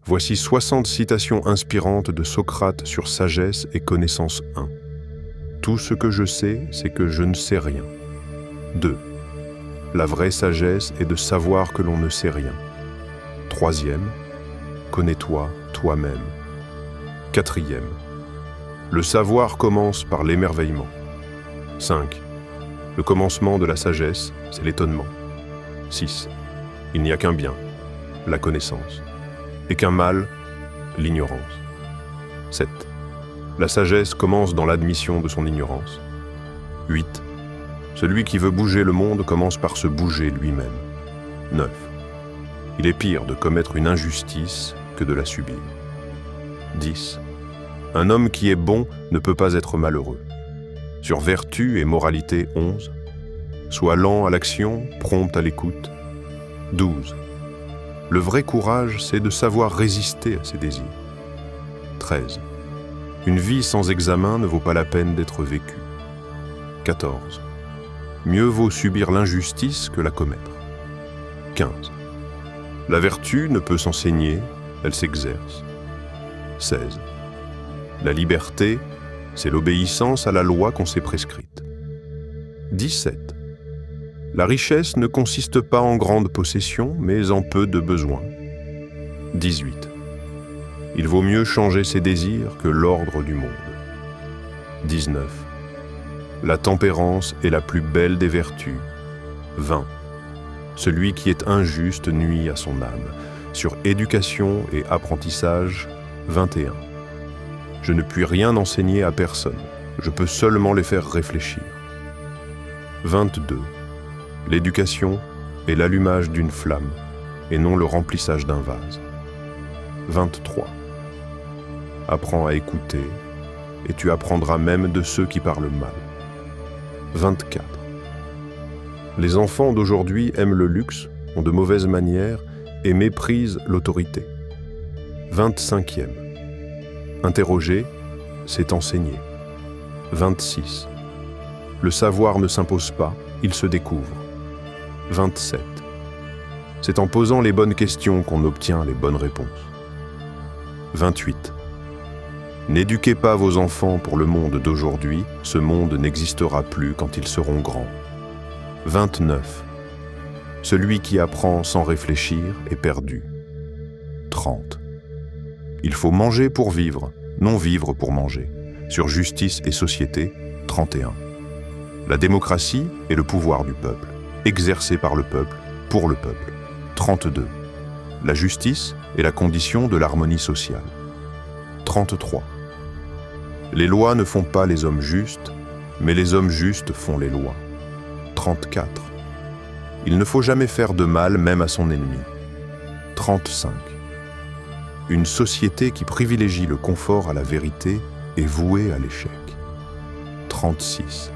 Voici 60 citations inspirantes de Socrate sur sagesse et connaissance 1. Tout ce que je sais, c'est que je ne sais rien. 2. La vraie sagesse est de savoir que l'on ne sait rien. 3e. Connais-toi toi-même. 4e. Le savoir commence par l'émerveillement. 5. Le commencement de la sagesse, c'est l'étonnement. 6. Il n'y a qu'un bien, la connaissance, et qu'un mal, l'ignorance. 7. La sagesse commence dans l'admission de son ignorance. 8. Celui qui veut bouger le monde commence par se bouger lui-même. 9. Il est pire de commettre une injustice que de la subir. 10. Un homme qui est bon ne peut pas être malheureux. Sur vertu et moralité 11. Sois lent à l'action, prompt à l'écoute. 12. Le vrai courage, c'est de savoir résister à ses désirs. 13. Une vie sans examen ne vaut pas la peine d'être vécue. 14. Mieux vaut subir l'injustice que la commettre. 15. La vertu ne peut s'enseigner, elle s'exerce. 16. La liberté, c'est l'obéissance à la loi qu'on s'est prescrite. 17. La richesse ne consiste pas en grandes possessions, mais en peu de besoins. 18. Il vaut mieux changer ses désirs que l'ordre du monde. 19. La tempérance est la plus belle des vertus. 20. Celui qui est injuste nuit à son âme. Sur éducation et apprentissage, 21. Je ne puis rien enseigner à personne. Je peux seulement les faire réfléchir. 22. L'éducation est l'allumage d'une flamme et non le remplissage d'un vase. 23. Apprends à écouter et tu apprendras même de ceux qui parlent mal. 24. Les enfants d'aujourd'hui aiment le luxe, ont de mauvaises manières et méprisent l'autorité. 25e. Interroger, c'est enseigner. 26. Le savoir ne s'impose pas, il se découvre. 27. C'est en posant les bonnes questions qu'on obtient les bonnes réponses. 28. N'éduquez pas vos enfants pour le monde d'aujourd'hui, ce monde n'existera plus quand ils seront grands. 29. Celui qui apprend sans réfléchir est perdu. 30. Il faut manger pour vivre, non vivre pour manger. Sur justice et société, 31. La démocratie est le pouvoir du peuple, exercé par le peuple, pour le peuple. 32. La justice est la condition de l'harmonie sociale. 33. Les lois ne font pas les hommes justes, mais les hommes justes font les lois. 34. Il ne faut jamais faire de mal même à son ennemi. 35. Une société qui privilégie le confort à la vérité est vouée à l'échec. 36.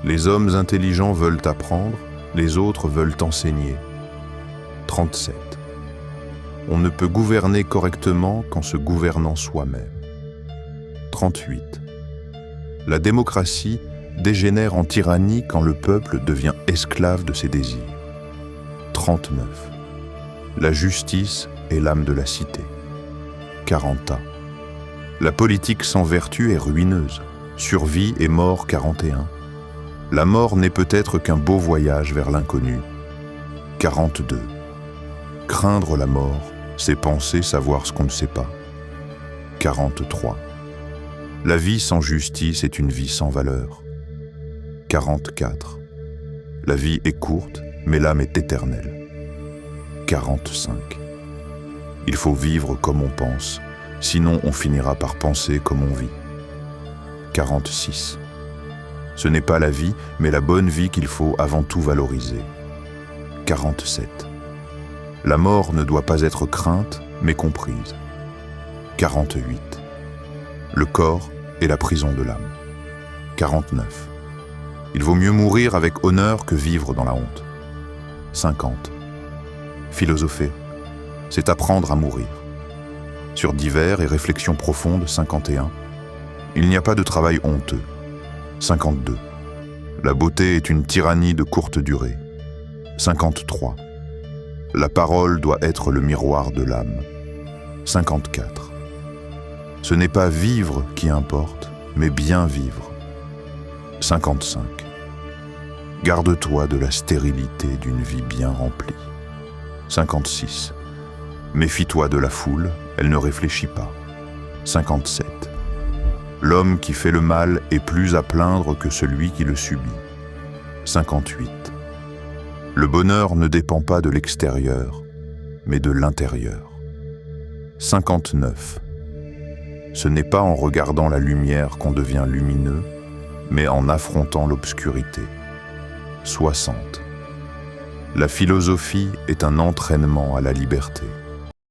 Les hommes intelligents veulent apprendre, les autres veulent enseigner. 37. On ne peut gouverner correctement qu'en se gouvernant soi-même. 38. La démocratie dégénère en tyrannie quand le peuple devient esclave de ses désirs. 39. La justice est l'âme de la cité. 40. La politique sans vertu est ruineuse. Survie et mort 41. La mort n'est peut-être qu'un beau voyage vers l'inconnu. 42. Craindre la mort, c'est penser savoir ce qu'on ne sait pas. 43. La vie sans justice est une vie sans valeur. 44. La vie est courte, mais l'âme est éternelle. 45. Il faut vivre comme on pense, sinon on finira par penser comme on vit. 46. Ce n'est pas la vie, mais la bonne vie qu'il faut avant tout valoriser. 47. La mort ne doit pas être crainte, mais comprise. 48. Le corps est la prison de l'âme. 49. Il vaut mieux mourir avec honneur que vivre dans la honte. 50. Philosopher, c'est apprendre à mourir. Sur divers et réflexions profondes, 51. Il n'y a pas de travail honteux. 52. La beauté est une tyrannie de courte durée. 53. La parole doit être le miroir de l'âme. 54. Ce n'est pas vivre qui importe, mais bien vivre. 55. Garde-toi de la stérilité d'une vie bien remplie. 56. Méfie-toi de la foule, elle ne réfléchit pas. 57. L'homme qui fait le mal est plus à plaindre que celui qui le subit. 58. Le bonheur ne dépend pas de l'extérieur, mais de l'intérieur. 59. Ce n'est pas en regardant la lumière qu'on devient lumineux, mais en affrontant l'obscurité. 60. La philosophie est un entraînement à la liberté.